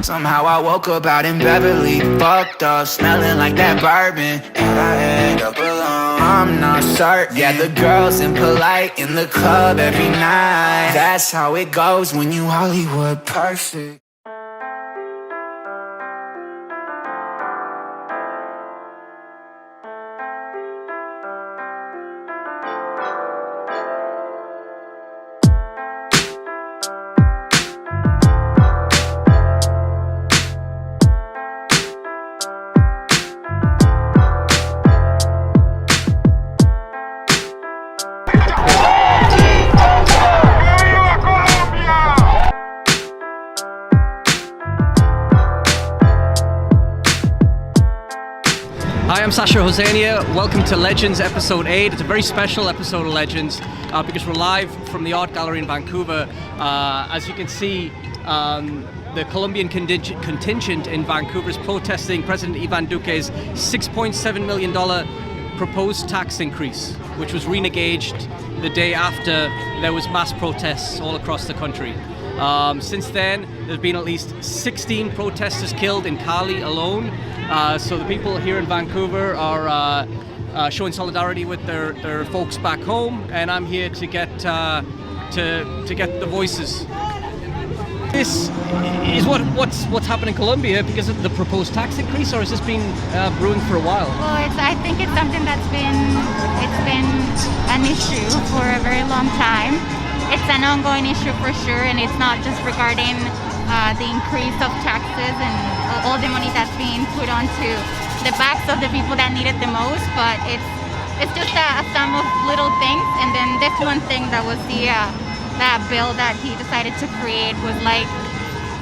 Somehow I woke up out in Beverly, fucked up, smelling like that bourbon, and I end up alone. I'm not certain. Yeah, the girls impolite in the club every night. That's how it goes when you Hollywood perfect. Hi, I'm Sarshar Hosseinnia. Welcome to Legends episode 8. It's a very special episode of Legends because we're live from the art gallery in Vancouver. As you can see, the Colombian contingent in Vancouver is protesting President Iván Duque's $6.7 million proposed tax increase, which was renegaged the day after there was mass protests all across the country. Since then, there's been at least 16 protesters killed in Cali alone. So the people here in Vancouver are showing solidarity with their folks back home, and I'm here to get the voices. This is what's happened in Colombia because of the proposed tax increase, or has this been brewing for a while? Well, I think it's something that's been an issue for a very long time. It's an ongoing issue for sure, and it's not just regarding the increase of taxes and all the money that's being put onto the backs of the people that need it the most, but it's just a sum of little things. And then this one thing that was that bill that he decided to create was like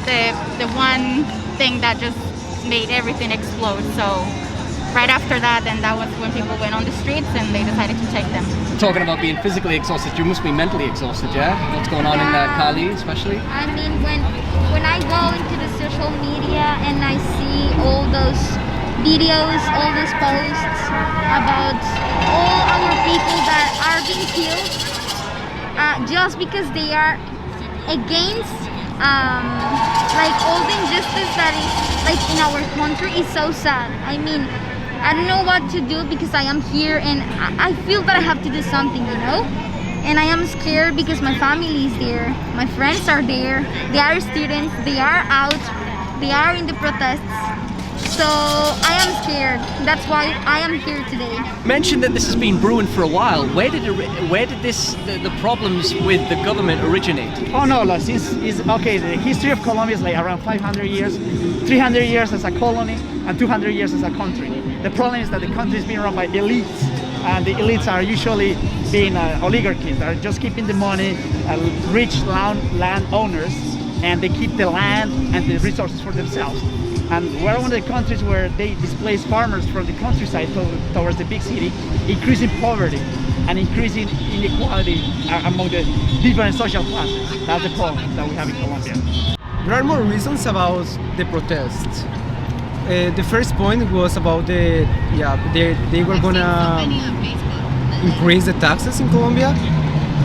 the one thing that just made everything explode. So right after that, then that was when people went on the streets and they decided to take them. Talking about being physically exhausted, you must be mentally exhausted, yeah? What's going on in Cali, especially? I mean, when I go into the social media and I see all those videos, all those posts about all our people that are being killed just because they are against like all the injustice that is like in our country is so sad. I mean, I don't know what to do because I am here and I feel that I have to do something, you know? And I am scared because my family is there, my friends are there, they are students, they are out, they are in the protests. So I am scared. That's why I am here today. You mentioned that this has been brewing for a while. Where did the problems with the government originate? Oh no, okay. The history of Colombia is like around 500 years, 300 years as a colony, and 200 years as a country. The problem is that the country is being run by elites, and the elites are usually being oligarchies. They're just keeping the money, rich landowners, and they keep the land and the resources for themselves. And we're one of the countries where they displace farmers from the countryside towards the big city, increasing poverty and increasing inequality among the different social classes. That's the problem that we have in Colombia. There are more reasons about the protests. The first point was about they were gonna increase the taxes in Colombia,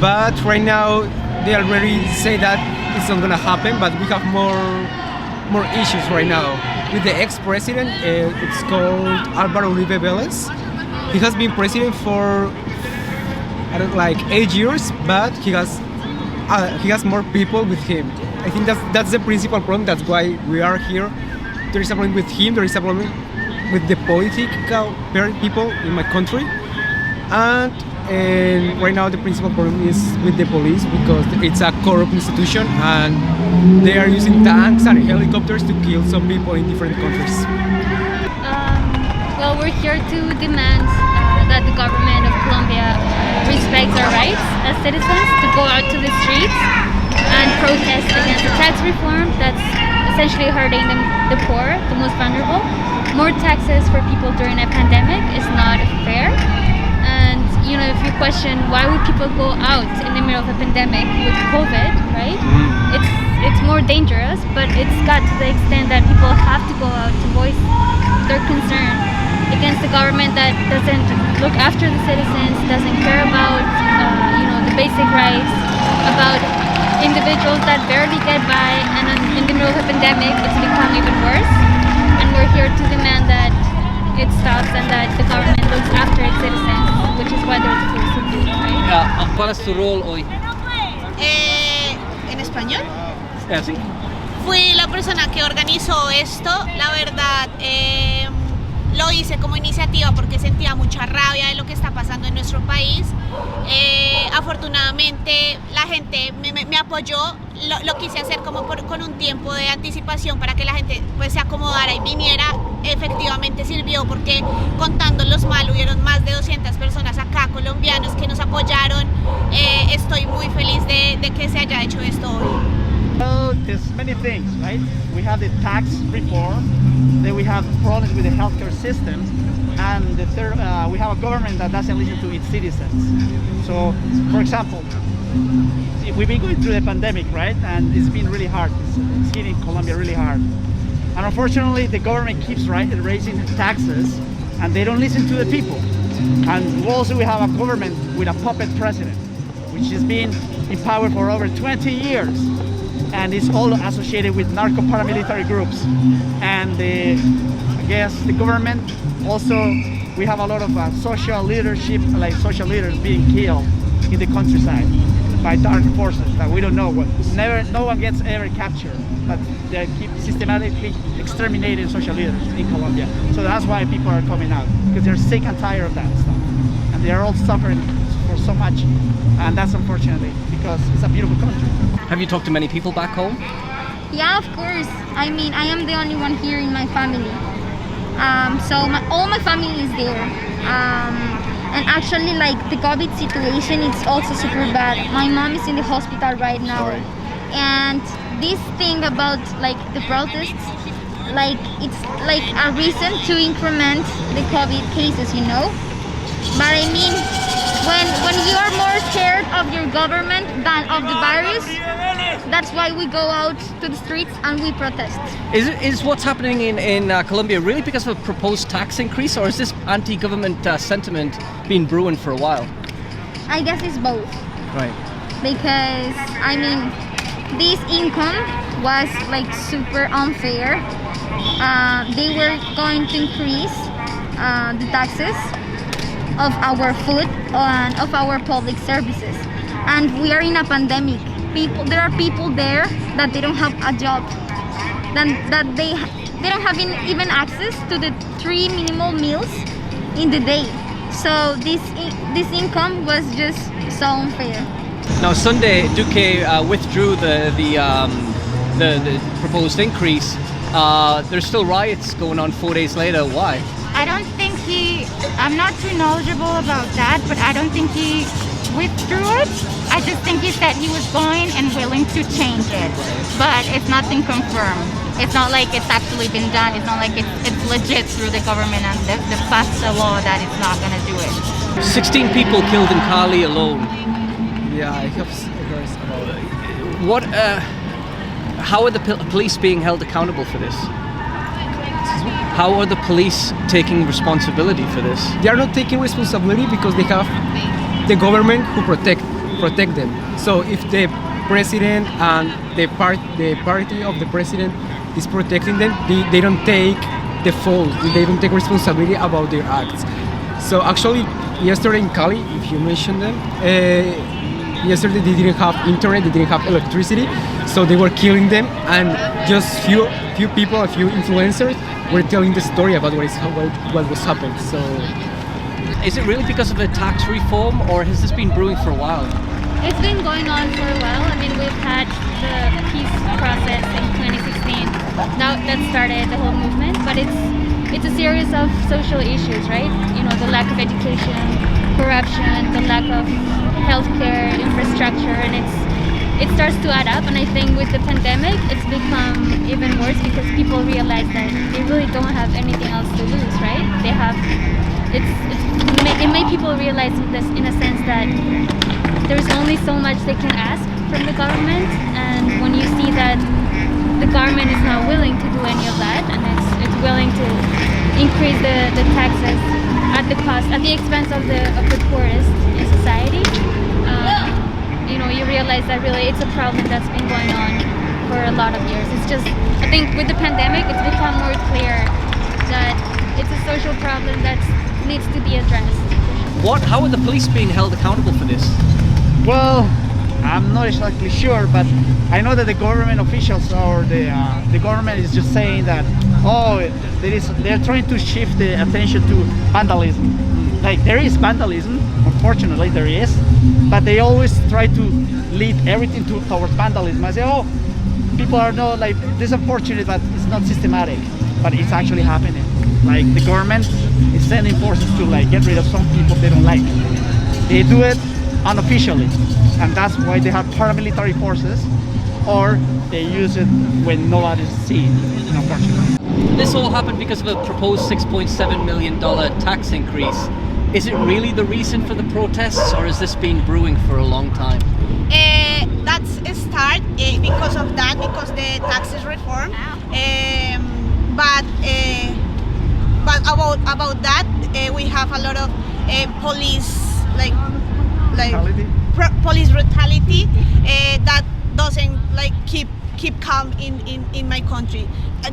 but right now they already say that it's not gonna happen. But we have more issues right now with the ex-president. It's called Álvaro Uribe Vélez. He has been president for 8 years, but he has more people with him. I think that's the principal problem. That's why we are here. There is a problem with him. There is a problem with the political people in my country, and right now the principal problem is with the police because it's a corrupt institution and they are using tanks and helicopters to kill some people in different countries. Well, we're here to demand that the government of Colombia respects our rights as citizens to go out to the streets and protest against the tax reform that's essentially hurting the poor, the most vulnerable. More taxes for people during a pandemic is not fair. And if you question why would people go out in the middle of a pandemic with COVID, right? It's more dangerous, but it's got to the extent that people have to go out to voice their concern against the government that doesn't look after the citizens, doesn't care about the basic rights, about individuals that barely get by, and in the middle of a pandemic, it's become even worse. And we're here to demand that it stops and that the government looks after its citizens, which is why there's full support, right? ¿Cuál es tu rol hoy? En español. Sí. Fui la persona que organizó esto. La verdad, lo hice como iniciativa porque sentía mucha rabia de lo que está pasando en nuestro país. Afortunadamente la gente me apoyó. Lo quise hacer como con un tiempo de anticipación para que la gente pues se acomodara y viniera. Efectivamente sirvió porque contándolos mal hubieron más de 200 personas acá, colombianos, que nos apoyaron. Estoy muy feliz de que se haya hecho esto hoy. Well, there's many things, right? We have the tax reform, then we have problems with the healthcare system, and the third, we have a government that doesn't listen to its citizens. So, for example, we've been going through the pandemic, right? And it's been really hard. It's hitting Colombia really hard. And unfortunately, the government keeps raising taxes, and they don't listen to the people. And also, we have a government with a puppet president, which has been in power for over 20 years. And it's all associated with narco paramilitary groups. And I guess the government also, we have a lot of social leadership, like social leaders being killed in the countryside by dark forces that we don't know what. No one gets ever captured, but they keep systematically exterminating social leaders in Colombia. So that's why people are coming out, because they're sick and tired of that stuff. And they are all suffering for so much. And that's unfortunately because it's a beautiful country. Have you talked to many people back home? Yeah, of course. I mean, I am the only one here in my family. So all my family is there. And actually, like, the COVID situation, it's also super bad. My mom is in the hospital right now. Sorry. And this thing about, like, the protests, like, it's like a reason to increment the COVID cases, you know? But I mean, when you are more scared of your government than of the virus, that's why we go out to the streets and we protest. Is what's happening in Colombia really because of a proposed tax increase, or is this anti-government sentiment been brewing for a while? I guess it's both. Right. Because, I mean, this income was like super unfair. They were going to increase the taxes of our food and of our public services. And we are in a pandemic. There are people there that they don't have a job, that they don't have even access to the 3 minimal meals in the day. So this income was just so unfair. Now Sunday, Duque withdrew the proposed increase. There's still riots going on 4 days later. Why? I don't think I'm not too knowledgeable about that, but I don't think he withdrew it. I just think he said he was going and willing to change it, but it's nothing confirmed. It's not like it's actually been done. It's not like it's legit through the government and the passed a law that it's not going to do it. 16 people killed in Cali alone. Yeah, I have heard about it. What? How are the police being held accountable for this? How are the police taking responsibility for this? They are not taking responsibility because they have the government who protect them. So if the president and the party of the president is protecting them, they don't take the fault. They don't take responsibility about their acts. So actually, yesterday in Cali, if you mentioned them, yesterday they didn't have internet, they didn't have electricity, so they were killing them, and just few people, a few influencers were telling the story about what was happening. So, is it really because of a tax reform, or has this been brewing for a while? It's been going on for a while. I mean, we've had the peace process in 2016. Now that started the whole movement, but it's a series of social issues, right? You know, the lack of education, corruption, the lack of healthcare infrastructure, and it starts to add up. And I think with the pandemic, it's become even worse because people realize that they really don't have anything else to lose, right? They have it made people realize this in a sense that there's only so much they can ask from the government, and when you see that the government is not willing to do any of that, and it's willing to increase the taxes at the expense of the poorest in society, you realize that really it's a problem that's been going on for a lot of years. It's just, I think with the pandemic, it's become more clear that it's a social problem that needs to be addressed. How are the police being held accountable for this? Well, I'm not exactly sure, but I know that the government officials or the government is just saying that they're trying to shift the attention to vandalism. Like, there is vandalism, unfortunately there is, but they always try to lead everything towards vandalism. I say, people are not like, this is unfortunate, but it's not systematic, but it's actually happening. Like, the government is sending forces to like get rid of some people they don't like. They do it unofficially, and that's why they have paramilitary forces, or they use it when nobody's seeing, unfortunately. This all happened because of a proposed $6.7 million tax increase. Is it really the reason for the protests, or has this been brewing for a long time? That's a start because of that, because the taxes reform. But about that, we have a lot of police police brutality that doesn't like keep calm in my country.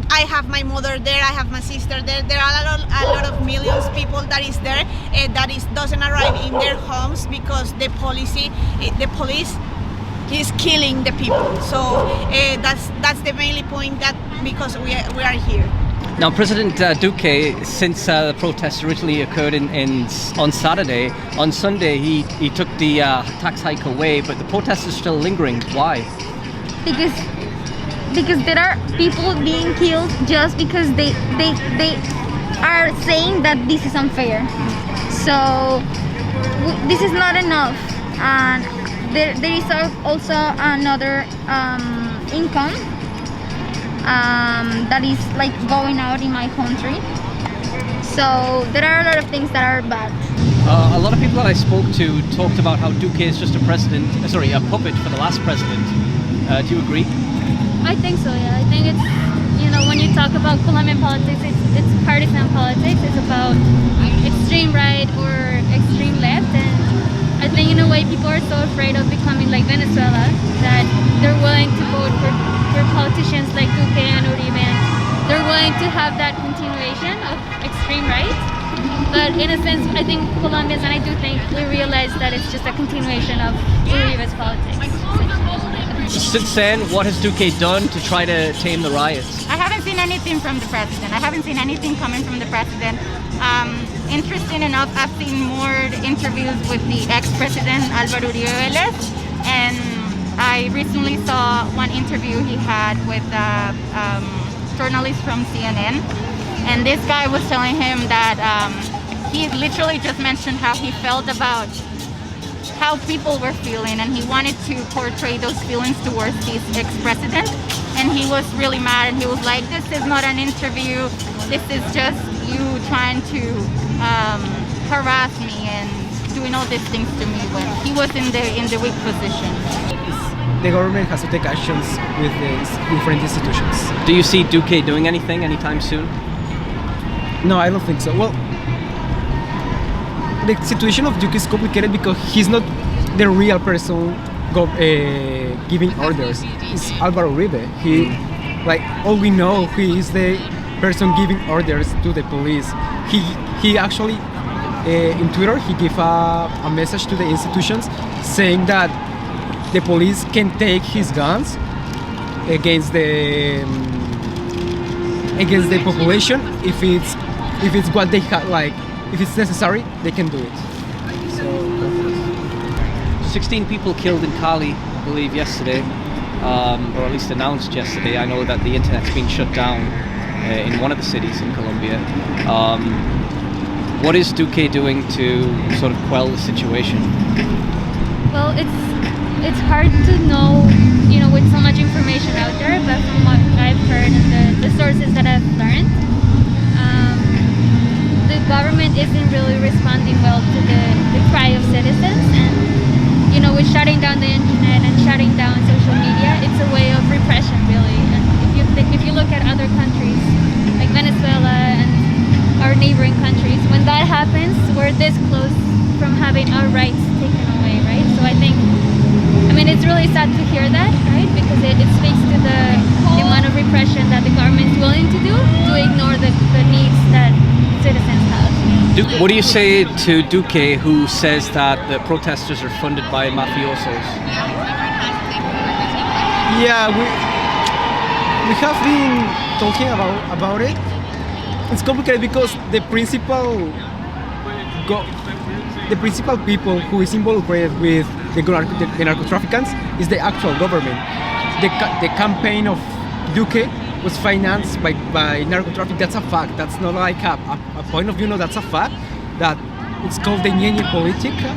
I have my mother there, I have my sister there. There are a lot of millions of people that is there doesn't arrive in their homes because the police is killing the people. So that's the main point, that because we are here. Now, President Duque, since the protests originally occurred on Saturday, on Sunday he took the tax hike away, but the protests are still lingering. Why? Because there are people being killed just because they are saying that this is unfair. So this is not enough, and there is also another income that is like going out in my country. So there are a lot of things that are bad. A lot of people that I spoke to talked about how Duque is just a puppet for the last president. Do you agree? I think so, yeah. I think it's, when you talk about Colombian politics, it's partisan politics. It's about extreme right or extreme left, and I think in a way people are so afraid of becoming like Venezuela that they're willing to vote for politicians like Duque and Uribe. They're willing to have that continuation of extreme right. But in a sense, I think Colombians, and I do think we realize that it's just a continuation of Uribe's politics. Since then, what has Duque done to try to tame the riots? I haven't seen anything from the president. I haven't seen anything coming from the president. Interesting enough, I've seen more interviews with the ex-president Álvaro Uribe Vélez, and I recently saw one interview he had with a journalist from CNN, and this guy was telling him that he literally just mentioned how he felt about how people were feeling, and he wanted to portray those feelings towards this ex-president, and he was really mad, and he was like, this is not an interview, this is just you trying to harass me and doing all these things to me, when he was in the weak position. The government has to take actions with the different institutions. Do you see Duque doing anything anytime soon? No, I don't think so. Well, the situation of Duque is complicated because he's not the real person giving orders. It's Álvaro Uribe. All we know, he is the person giving orders to the police. He actually, in Twitter, he gave a message to the institutions saying that the police can take his guns against the population if it's what they have, if it's necessary, they can do it. So, 16 people killed in Cali, I believe, yesterday, or at least announced yesterday. I know that the internet's been shut down in one of the cities in Colombia. What is Duque doing to sort of quell the situation? Well, it's hard to know, with so much information out there, but from what I've heard and the sources that I've learned, the government isn't really responding well to the cry of citizens, and with shutting down the internet and shutting down social media, it's a way of repression, really. And if you look at other countries like Venezuela and our neighboring countries, when that happens, we're this close from having our rights taken away, right? So I mean, it's really sad to hear that, right? Because it speaks to the amount of repression that the government is willing to do to ignore the needs that citizens have. What do you say to Duque, who says that the protesters are funded by mafiosos? Yeah, we have been talking about it. It's complicated because the principal people who is involved with the narco-traffickers is the actual government. The campaign of Duque was financed by narco-traffic. That's a fact. That's not like a point of view. No, that's a fact. That it's called the Ñeñe Politica.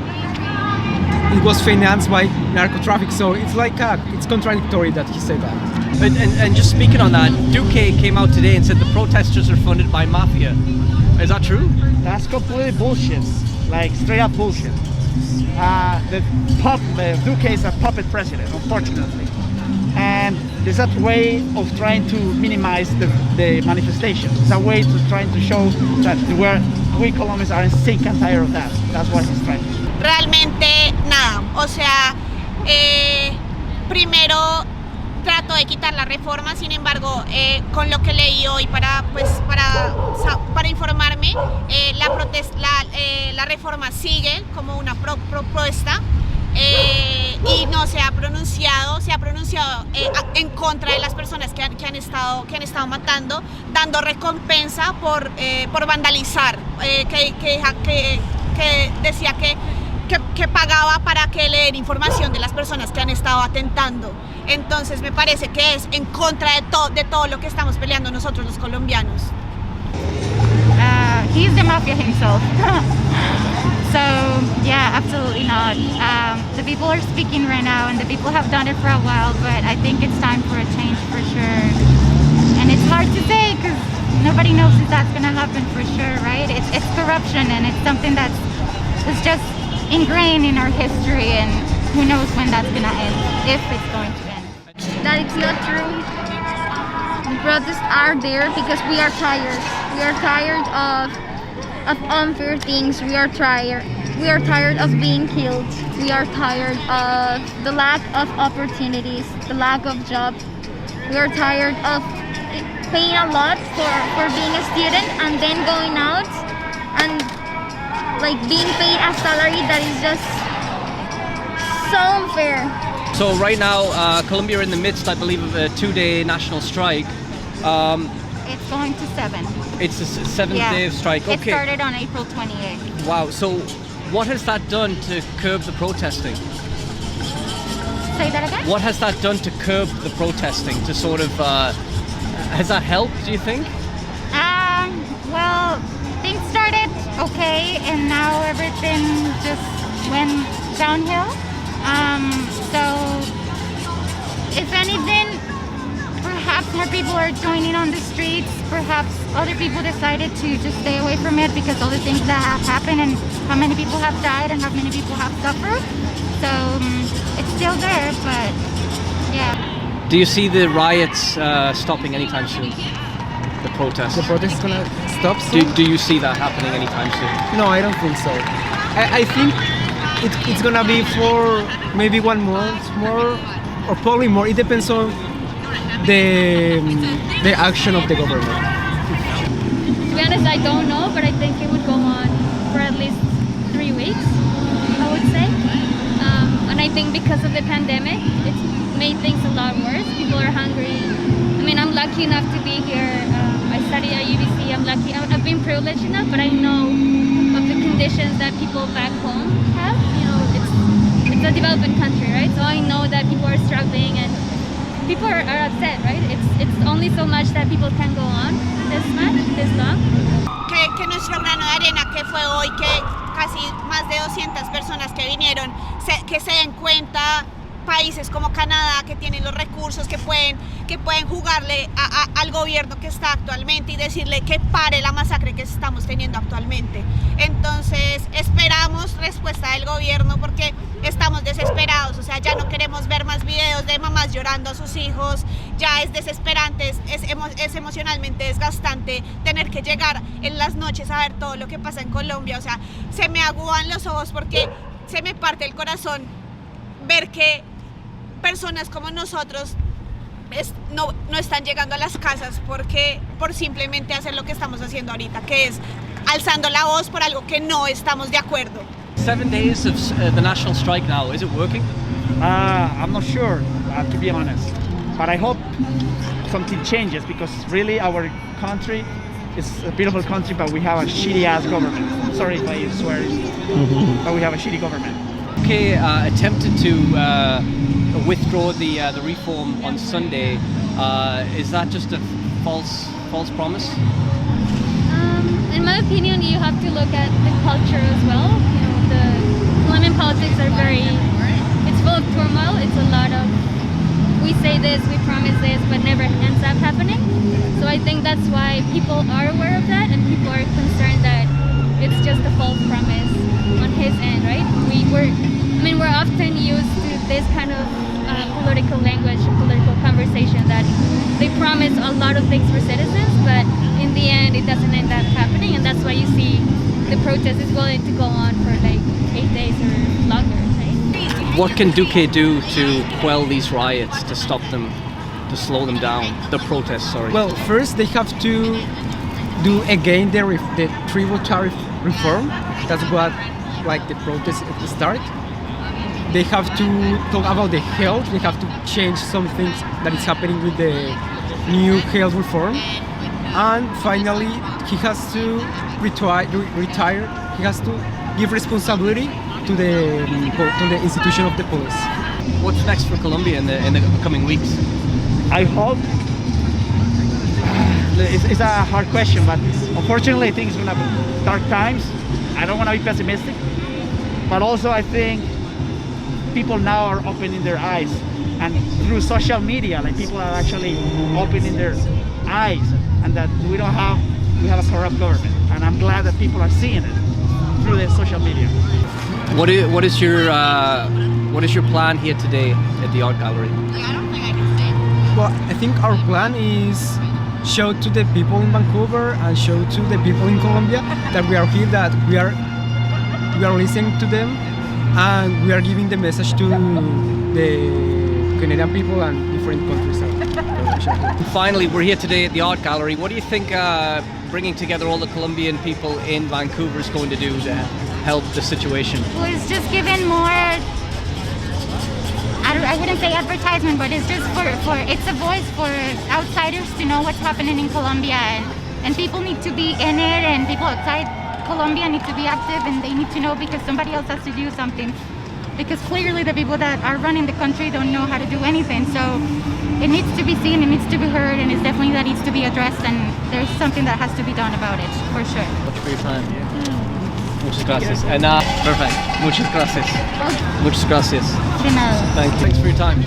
It was financed by narco-traffic. So it's like it's contradictory that he said that. And just speaking on that, Duque came out today and said the protesters are funded by mafia. Is that true? That's completely bullshit, like straight up bullshit. The Duque is a puppet president, unfortunately, and it's a way of trying to minimize the manifestation. It's a way to trying to show that we Colombians are sick and tired of that. That's what he's trying to do. Realmente nada, o sea, primero trató de quitar la reforma, sin embargo, con lo que leí hoy para informarme, la reforma sigue como una propuesta y no se ha pronunciado en contra de las personas que han estado matando, dando recompensa por vandalizar, que decía que pagaba para que leer información de las personas que han estado atentando. Entonces me parece que es en contra de todo lo que estamos peleando nosotros los colombianos. He's the mafia himself. So yeah, absolutely not. The people are speaking right now, and the people have done it for a while, but I think it's time for a change for sure. And it's hard to say because nobody knows if that's going to happen for sure, right? It's corruption, and it's something that's just ingrained in our history, and who knows when that's going to end, if it's going to end. That it's not true. The protests are there because we are tired. We are tired of unfair things. We are tired of being killed. We are tired of the lack of opportunities, the lack of jobs. We are tired of paying a lot for being a student and then going out and like being paid a salary that is just so unfair. So right now, Colombia are in the midst, I believe, of a 2-day national strike. It's going to 7. It's a 7th-day of strike. It started on April 28th. Wow. So what has that done to curb the protesting? Say that again? What has that done to curb the protesting? To sort of, has that helped, do you think? Well, things started okay, and now everything just went downhill. So, if anything, perhaps more people are joining on the streets. Perhaps other people decided to just stay away from it because all the things that have happened and how many people have died and how many people have suffered. So, it's still there, but yeah. Do you see the riots stopping anytime soon? The protests? The protest is gonna stop soon? Do you see that happening anytime soon? No, I don't think so. I think it's gonna be for maybe 1 month more, or probably more. It depends on the action of the government. To be honest, I don't know, but I think it would go on for at least 3 weeks, I would say. And I think because of the pandemic, it's made things a lot worse. People are hungry. I mean, I'm lucky enough to be here. I study at UBC. I'm lucky. I've been privileged enough, but I know of the conditions that people back home have. You know, it's a developing country, right? So I know that people are struggling and people are upset, right? It's only so much that people can go on this long. Que nuestro grano de arena que fue hoy, que casi más de 200 personas que vinieron, que se den cuenta, países como Canadá que tienen los recursos, que pueden jugarle al gobierno que está actualmente y decirle que pare la masacre que estamos teniendo actualmente. Entonces esperamos respuesta del gobierno porque estamos desesperados, o sea, ya no queremos ver más videos de mamás llorando a sus hijos, ya es desesperante, es emocionalmente desgastante tener que llegar en las noches a ver todo lo que pasa en Colombia, o sea, se me agudan los ojos porque se me parte el corazón ver que personas como nosotros no están llegando a las casas por simplemente hacer lo que estamos haciendo ahorita, que es alzando la voz por algo que no estamos de acuerdo. 7 days of the national strike now, is it working? I'm not sure, to be honest, but I hope something changes, because really our country is a beautiful country, but we have a shitty ass government. Sorry if I swear, but we have a shitty government. UK attempted to withdraw the reform on Sunday. Is that just a false promise? In my opinion, you have to look at the culture as well. You know, the Colombian politics are it's full of turmoil. It's a lot of, we say this, we promise this, but never ends up happening. So I think that's why people are aware of that, and people are concerned that it's just a false promise on his end, right? We're often used to this kind of political language, political conversation, that they promise a lot of things for citizens, but in the end it doesn't end up happening, and that's why you see the protest is willing to go on for like 8 days or longer, right? What can Duque do to quell these riots, to stop them, to slow them down, the protests, sorry? Well, first they have to do again the tributary reform. That's what the protest start. They have to talk about the health. They have to change some things that is happening with the new health reform. And finally, he has to retire. He has to give responsibility to the institution of the police. What's next for Colombia in the coming weeks? I hope, it's a hard question, but unfortunately I think it's gonna be dark times. I don't want to be pessimistic, but also I think people now are opening their eyes, and through social media, people are actually opening their eyes, and that we have a corrupt government, and I'm glad that people are seeing it through the social media. What is your plan here today at the art gallery? Well, I think our plan is show to the people in Vancouver and show to the people in Colombia that we are here, that we are listening to them, and we are giving the message to the Canadian people and different countries. Finally, we're here today at the art gallery. What do you think bringing together all the Colombian people in Vancouver is going to do to help the situation? Well, it's just given more, I wouldn't say advertisement, but it's just it's a voice for outsiders to know what's happening in Colombia, and people need to be in it, and people outside Colombia need to be active, and they need to know, because somebody else has to do something, because clearly the people that are running the country don't know how to do anything. So it needs to be seen, it needs to be heard, and it's definitely that needs to be addressed, and there's something that has to be done about it, for sure. Much for your time. Muchas gracias. And perfect. Muchas gracias. Muchas gracias. De nada. Thanks for your time.